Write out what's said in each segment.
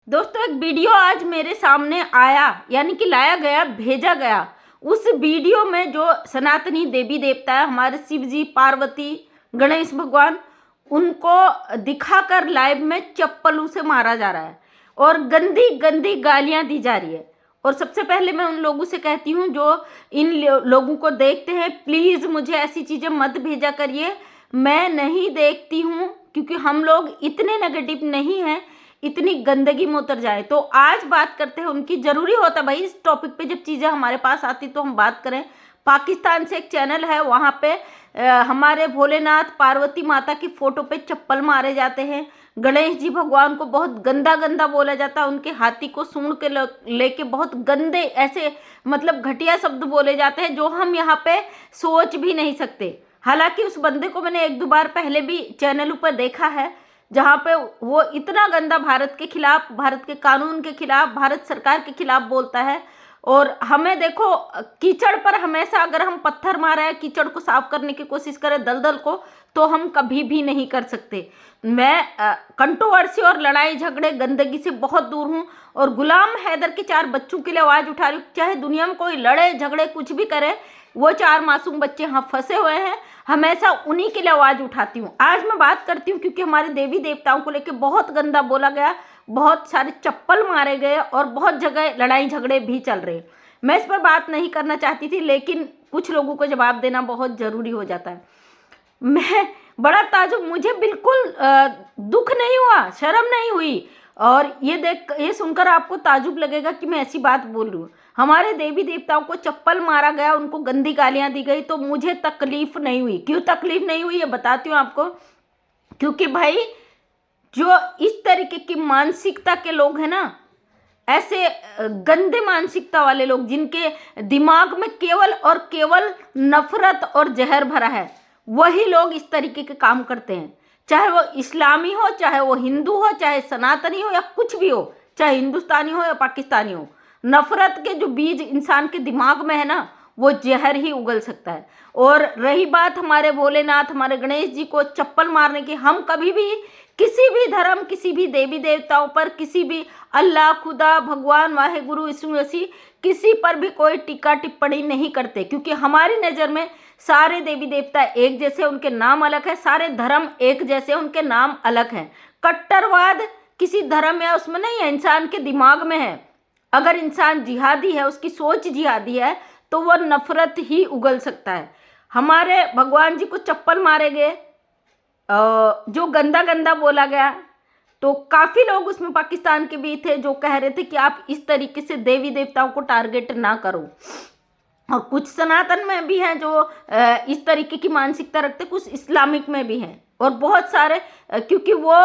दोस्तों एक वीडियो आज मेरे सामने आया, यानी कि लाया गया, भेजा गया। उस वीडियो में जो सनातनी देवी देवता है, हमारे शिव जी, पार्वती, गणेश भगवान, उनको दिखाकर लाइव में चप्पलों से मारा जा रहा है और गंदी गंदी गालियां दी जा रही है। और सबसे पहले मैं उन लोगों से कहती हूँ जो इन लोगों को देखते हैं, प्लीज़ मुझे ऐसी चीज़ें मत भेजा करिए। मैं नहीं देखती हूँ क्योंकि हम लोग इतने नेगेटिव नहीं हैं, इतनी गंदगी में उतर जाए। तो आज बात करते हैं उनकी, जरूरी होता भाई इस टॉपिक पे जब चीज़ें हमारे पास आती तो हम बात करें। पाकिस्तान से एक चैनल है, वहाँ पे हमारे भोलेनाथ पार्वती माता की फ़ोटो पे चप्पल मारे जाते हैं। गणेश जी भगवान को बहुत गंदा गंदा बोला जाता है, उनके हाथी को सूंड के लेके बहुत गंदे ऐसे मतलब घटिया शब्द बोले जाते हैं जो हम यहाँ पे सोच भी नहीं सकते। हालांकि उस बंदे को मैंने एक दो बार पहले भी चैनलों पर देखा है जहाँ पे वो इतना गंदा भारत के खिलाफ, भारत के कानून के खिलाफ, भारत सरकार के खिलाफ बोलता है। और हमें देखो, कीचड़ पर हमेशा अगर हम पत्थर मारे हैं, कीचड़ को साफ करने की कोशिश करें, दलदल को, तो हम कभी भी नहीं कर सकते। मैं कंट्रोवर्सी और लड़ाई झगड़े गंदगी से बहुत दूर हूँ और गुलाम हैदर के 4 बच्चों के लिए आवाज़ उठा रही हूँ। चाहे दुनिया में कोई लड़े झगड़े कुछ भी करे, वो 4 मासूम बच्चे यहाँ फंसे हुए हैं, हमेशा उन्हीं के लिए आवाज़ उठाती हूँ। आज मैं बात करती हूँ क्योंकि हमारे देवी देवताओं को लेकर बहुत गंदा बोला गया, बहुत सारे चप्पल मारे गए और बहुत जगह लड़ाई झगड़े भी चल रहे। मैं इस पर बात नहीं करना चाहती थी, लेकिन कुछ लोगों को जवाब देना बहुत ज़रूरी हो जाता है। मैं बड़ा ताजुब, मुझे बिल्कुल दुख नहीं हुआ, शर्म नहीं हुई। और ये सुनकर आपको ताजुब लगेगा कि मैं ऐसी बात बोल रही हूँ। हमारे देवी देवताओं को चप्पल मारा गया, उनको गंदी गालियाँ दी गई, तो मुझे तकलीफ नहीं हुई। क्यों तकलीफ नहीं हुई ये बताती हूँ आपको। क्योंकि भाई जो इस तरीके की मानसिकता के लोग हैं ना, ऐसे गंदे मानसिकता वाले लोग जिनके दिमाग में केवल और केवल नफरत और जहर भरा है, वही लोग इस तरीके के काम करते हैं। चाहे वो इस्लामी हो, चाहे वो हिंदू हो, चाहे सनातनी हो या कुछ भी हो, चाहे हिंदुस्तानी हो या पाकिस्तानी हो, नफरत के जो बीज इंसान के दिमाग में है ना, वो जहर ही उगल सकता है। और रही बात हमारे भोलेनाथ, हमारे गणेश जी को चप्पल मारने की, हम कभी भी किसी भी धर्म, किसी भी देवी देवताओं पर, किसी भी अल्लाह, खुदा, भगवान, वाहेगुरु, यीशु मसीह, किसी पर भी कोई टीका टिप्पणी नहीं करते। क्योंकि हमारी नज़र में सारे देवी देवता एक जैसे, उनके नाम अलग है। सारे धर्म एक जैसे, उनके नाम अलग हैं। कट्टरवाद किसी धर्म या उसमें नहीं है, इंसान के दिमाग में है। अगर इंसान जिहादी है, उसकी सोच जिहादी है, तो वह नफरत ही उगल सकता है। हमारे भगवान जी को चप्पल मारे गए, जो गंदा गंदा बोला गया, तो काफ़ी लोग उसमें पाकिस्तान के भी थे जो कह रहे थे कि आप इस तरीके से देवी देवताओं को टारगेट ना करो। और कुछ सनातन में भी हैं जो इस तरीके की मानसिकता रखते, कुछ इस्लामिक में भी हैं। और बहुत सारे क्योंकि वो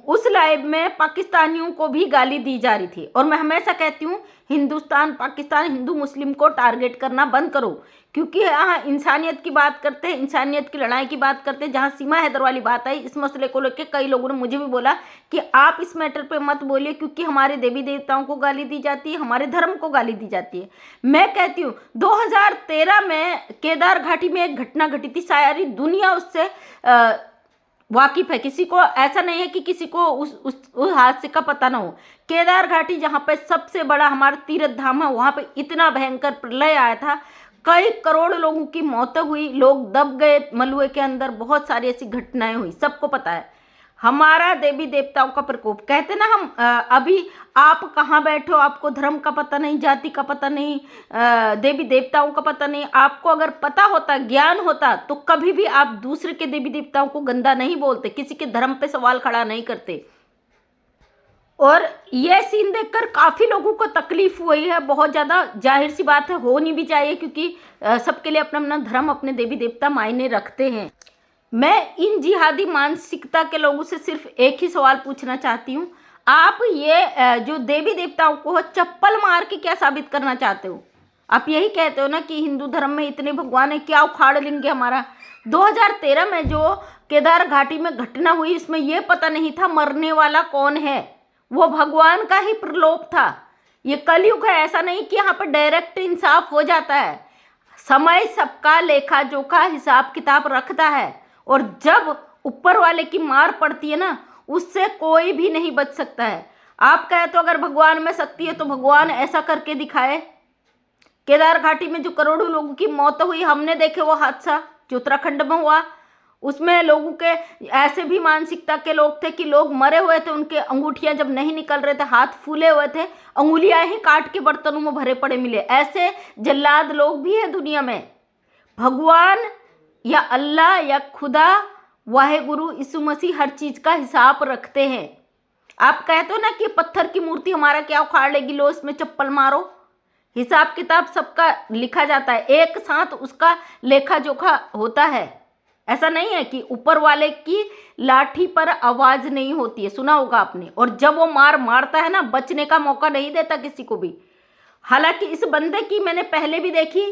उस लाइव में पाकिस्तानियों को भी गाली दी जा रही थी। और मैं हमेशा कहती हूँ, हिंदुस्तान, पाकिस्तान, हिंदू मुस्लिम को टारगेट करना बंद करो। क्योंकि यहाँ इंसानियत की बात करते हैं, इंसानियत की लड़ाई की बात करते हैं। जहाँ सीमा हैदर वाली बात आई, इस मसले को लेकर कई लोगों ने मुझे भी बोला कि आप इस मैटर पे मत बोलिए क्योंकि हमारे देवी देवताओं को गाली दी जाती है, हमारे धर्म को गाली दी जाती है। मैं कहती हूँ 2013 में केदार घाटी में एक घटना घटी थी, सारी दुनिया उससे वाकिफ है। किसी को ऐसा नहीं है कि किसी को उस हादसे का पता ना हो। केदार घाटी जहाँ पे सबसे बड़ा हमारा तीर्थ धाम है, वहाँ पे इतना भयंकर प्रलय आया था, कई करोड़ लोगों की मौतें हुई, लोग दब गए मलबे के अंदर, बहुत सारी ऐसी घटनाएं हुई, सबको पता है। हमारा देवी देवताओं का प्रकोप, कहते ना हम अभी आप कहाँ बैठे हो, आपको धर्म का पता नहीं, जाति का पता नहीं, देवी देवताओं का पता नहीं। आपको अगर पता होता, ज्ञान होता, तो कभी भी आप दूसरे के देवी देवताओं को गंदा नहीं बोलते, किसी के धर्म पे सवाल खड़ा नहीं करते। और ये सीन देखकर काफ़ी लोगों को तकलीफ हुई है, बहुत ज़्यादा। जाहिर सी बात है, होनी भी चाहिए क्योंकि सबके लिए अपना अपना धर्म, अपने देवी देवता मायने रखते हैं। मैं इन जिहादी मानसिकता के लोगों से सिर्फ एक ही सवाल पूछना चाहती हूँ, आप ये जो देवी देवताओं को चप्पल मार के क्या साबित करना चाहते हो? आप यही कहते हो ना कि हिंदू धर्म में इतने भगवान है, क्या उखाड़ लेंगे हमारा। 2013 में जो केदार घाटी में घटना हुई, इसमें यह पता नहीं था मरने वाला कौन है, वो भगवान का ही प्रलोभ था। ये कलयुग है, ऐसा नहीं कि यहाँ पर डायरेक्ट इंसाफ हो जाता है। समय सबका लेखा जोखा हिसाब किताब रखता है, और जब ऊपर वाले की मार पड़ती है ना, उससे कोई भी नहीं बच सकता है। आप कहे तो अगर भगवान में शक्ति है तो भगवान ऐसा करके दिखाए। केदार घाटी में जो करोड़ों लोगों की मौत हुई, हमने देखे वो हादसा जो उत्तराखंड में हुआ, उसमें लोगों के ऐसे भी मानसिकता के लोग थे कि लोग मरे हुए थे, उनके अंगूठियां जब नहीं निकल रहे थे, हाथ फूले हुए थे, अंगुलियां ही काट के बर्तनों में भरे पड़े मिले। ऐसे जल्लाद लोग भी हैं दुनिया में। भगवान या अल्लाह या खुदा वाहे गुरु यीशु मसीह हर चीज का हिसाब रखते हैं। आप कहते हो ना कि पत्थर की मूर्ति हमारा क्या उखाड़ लेगी, लो इसमें चप्पल मारो। हिसाब किताब सबका लिखा जाता है, एक साथ उसका लेखा जोखा होता है। ऐसा नहीं है कि ऊपर वाले की लाठी पर आवाज नहीं होती है, सुना होगा आपने। और जब वो मारता है ना, बचने का मौका नहीं देता किसी को भी। हालांकि इस बंदे की मैंने पहले भी देखी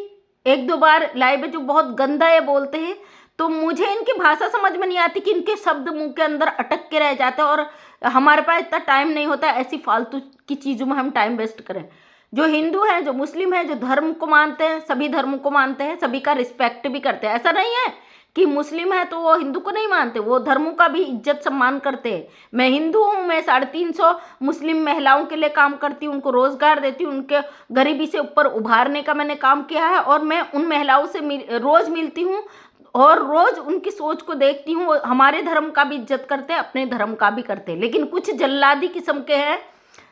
1-2 बार लाइव में, जो बहुत गंदा ये बोलते हैं, तो मुझे इनकी भाषा समझ में नहीं आती कि इनके शब्द मुंह के अंदर अटक के रह जाते हैं। और हमारे पास इतना टाइम नहीं होता ऐसी फालतू की चीज़ों में हम टाइम वेस्ट करें। जो हिंदू हैं, जो मुस्लिम हैं, जो धर्म को मानते हैं, सभी धर्मों को मानते हैं, सभी का रिस्पेक्ट भी करते हैं। ऐसा नहीं है कि मुस्लिम है तो वो हिंदू को नहीं मानते, वो धर्मों का भी इज्जत सम्मान करते हैं। मैं हिंदू हूँ, मैं 350 मुस्लिम महिलाओं के लिए काम करती हूँ, उनको रोजगार देती हूँ, उनके गरीबी से ऊपर उभारने का मैंने काम किया है। और मैं उन महिलाओं से रोज मिलती हूँ और रोज उनकी सोच को देखती हूँ। वो हमारे धर्म का भी इज्जत करते हैं, अपने धर्म का भी करते हैं। लेकिन कुछ जल्लादी किस्म के हैं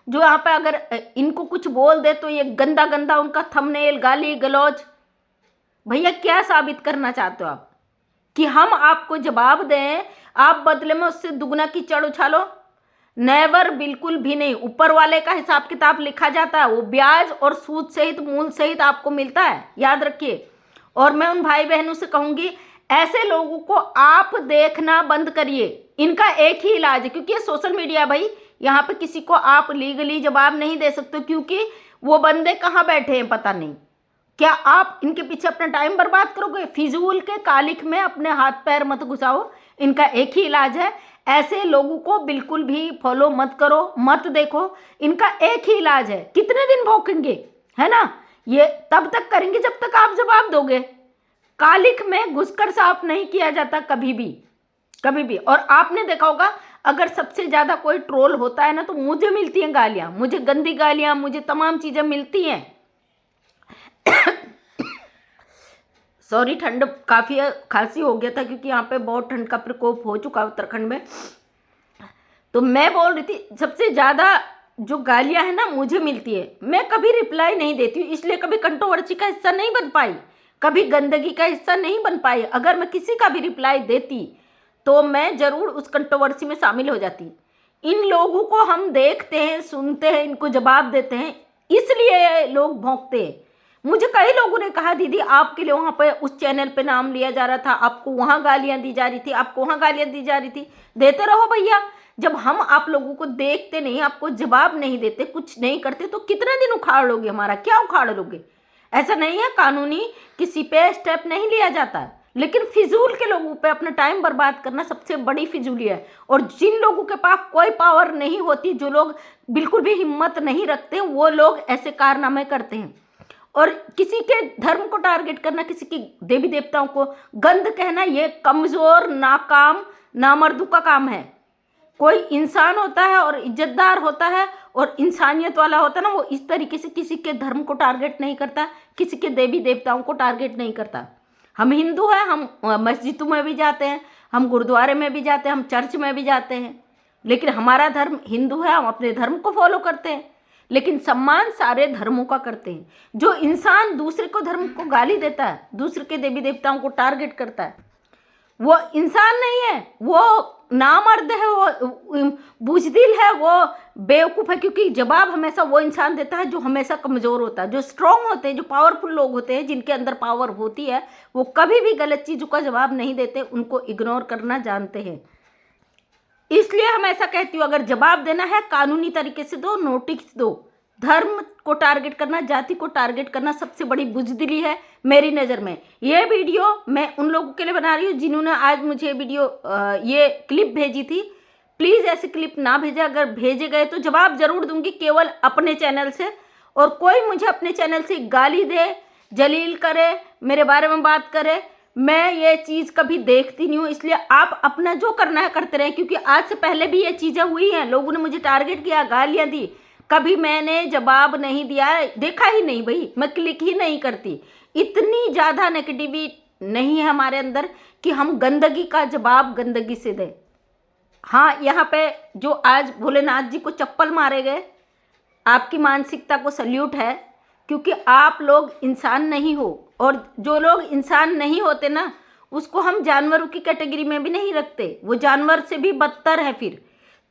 जो यहाँ पे अगर इनको कुछ बोल दे तो ये गंदा गंदा उनका थंबनेल, गाली गलौज। भैया क्या साबित करना चाहते हो आप कि हम आपको जवाब दें, आप बदले में उससे दुगना की चढ़ उछालो? नेवर, बिल्कुल भी नहीं। ऊपर वाले का हिसाब किताब लिखा जाता है, वो ब्याज और सूद सहित मूल सहित आपको मिलता है, याद रखिए। और मैं उन भाई बहनों से कहूंगी, ऐसे लोगों को आप देखना बंद करिए। इनका एक ही इलाज है, क्योंकि ये सोशल मीडिया भाई, यहाँ पे किसी को आप लीगली जवाब नहीं दे सकते, क्योंकि वो बंदे कहाँ बैठे हैं पता नहीं। क्या आप इनके पीछे अपना टाइम बर्बाद करोगे? फिजूल के कालिख में अपने हाथ पैर मत घुसाओ। इनका एक ही इलाज है, ऐसे लोगों को बिल्कुल भी फॉलो मत करो, मत देखो। इनका एक ही इलाज है। कितने दिन भौंकेंगे, है ना? ये तब तक करेंगे जब तक आप जवाब दोगे। कालिख में घुसकर साफ नहीं किया जाता कभी भी, कभी भी। और आपने देखा होगा, अगर सबसे ज्यादा कोई ट्रोल होता है ना, तो मुझे मिलती हैं गालियां, मुझे गंदी गालियां, मुझे तमाम चीजें मिलती हैं। सॉरी, ठंड काफ़ी खांसी हो गया था, क्योंकि यहाँ पे बहुत ठंड का प्रकोप हो चुका है उत्तराखंड में। तो मैं बोल रही थी, सबसे ज़्यादा जो गालियाँ हैं ना मुझे मिलती है। मैं कभी रिप्लाई नहीं देती हूँ, इसलिए कभी कंट्रोवर्सी का हिस्सा नहीं बन पाई, कभी गंदगी का हिस्सा नहीं बन पाई। अगर मैं किसी का भी रिप्लाई देती तो मैं ज़रूर उस कंट्रोवर्सी में शामिल हो जाती। इन लोगों को हम देखते हैं, सुनते हैं, इनको जवाब देते हैं, इसलिए लोग भौंकते हैं। मुझे कई लोगों ने कहा, दीदी आपके लिए वहाँ पे उस चैनल पे नाम लिया जा रहा था, आपको वहाँ गालियाँ दी जा रही थी, आपको वहाँ गालियाँ दी जा रही थी। देते रहो भैया। जब हम आप लोगों को देखते नहीं, आपको जवाब नहीं देते, कुछ नहीं करते, तो कितने दिन उखाड़ लोगे हमारा? क्या उखाड़ लोगे? ऐसा नहीं है, कानूनी किसी पे स्टेप नहीं लिया जाता, लेकिन फिजूल के लोगों पे अपना टाइम बर्बाद करना सबसे बड़ी फिजूली है। और जिन लोगों के पास कोई पावर नहीं होती, जो लोग बिल्कुल भी हिम्मत नहीं रखते, वो लोग ऐसे कारनामे करते हैं। और किसी के धर्म को टारगेट करना, किसी के देवी देवताओं को गंद कहना, ये कमज़ोर, नाकाम, नामर्दों का काम है। कोई इंसान होता है और इज्जतदार होता है और इंसानियत वाला होता है ना, वो इस तरीके से किसी के धर्म को टारगेट नहीं करता, किसी के देवी देवताओं को टारगेट नहीं करता। हम हिंदू हैं, हम मस्जिदों में भी जाते हैं, हम गुरुद्वारे में भी जाते हैं, हम चर्च में भी जाते हैं, लेकिन हमारा धर्म हिंदू है, हम अपने धर्म को फॉलो करते हैं। लेकिन सम्मान सारे धर्मों का करते हैं। जो इंसान दूसरे को धर्म को गाली देता है, दूसरे के देवी देवताओं को टारगेट करता है, वो इंसान नहीं है, वो नामर्द है, वो बुजदिल है, वो बेवकूफ़ है। क्योंकि जवाब हमेशा वो इंसान देता है जो हमेशा कमज़ोर होता है। जो स्ट्रांग होते हैं, जो पावरफुल लोग होते हैं, जिनके अंदर पावर होती है, वो कभी भी गलत चीज़ों का जवाब नहीं देते, उनको इग्नोर करना जानते हैं। इसलिए हम ऐसा कहती हूँ, अगर जवाब देना है कानूनी तरीके से दो, नोटिस दो। धर्म को टारगेट करना, जाति को टारगेट करना सबसे बड़ी बुजदिली है मेरी नज़र में। ये वीडियो मैं उन लोगों के लिए बना रही हूँ जिन्होंने आज मुझे वीडियो ये क्लिप भेजी थी। प्लीज़ ऐसे क्लिप ना भेजें, अगर भेजे गए तो जवाब ज़रूर दूंगी, केवल अपने चैनल से। और कोई मुझे अपने चैनल से गाली दे, जलील करे, मेरे बारे में बात करे, मैं ये चीज़ कभी देखती नहीं हूँ, इसलिए आप अपना जो करना है करते रहें, क्योंकि आज से पहले भी ये चीज़ें हुई हैं, लोगों ने मुझे टारगेट किया, गालियाँ दी, कभी मैंने जवाब नहीं दिया, देखा ही नहीं भाई, मैं क्लिक ही नहीं करती। इतनी ज़्यादा नेगेटिविटी नहीं है हमारे अंदर कि हम गंदगी का जवाब गंदगी से दें। हाँ, यहाँ पे जो आज भोलेनाथ जी को चप्पल मारे गए, आपकी मानसिकता को सल्यूट है, क्योंकि आप लोग इंसान नहीं हो, और जो लोग इंसान नहीं होते ना, उसको हम जानवरों की कैटेगरी में भी नहीं रखते, वो जानवर से भी बदतर है फिर।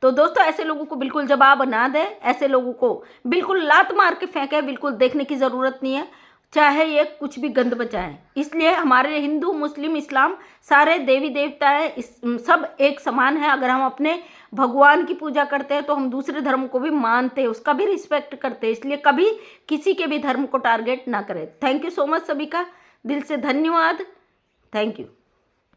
तो दोस्तों, ऐसे लोगों को बिल्कुल जवाब ना दें, ऐसे लोगों को बिल्कुल लात मार के फेंके, बिल्कुल देखने की ज़रूरत नहीं है, चाहे ये कुछ भी गंद बचाएं। इसलिए हमारे हिंदू, मुस्लिम, इस्लाम सारे देवी देवता है, सब एक समान है। अगर हम अपने भगवान की पूजा करते हैं तो हम दूसरे धर्म को भी मानते हैं, उसका भी रिस्पेक्ट करते हैं, इसलिए कभी किसी के भी धर्म को टारगेट ना करें। थैंक यू सो मच, सभी का दिल से धन्यवाद। Thank you.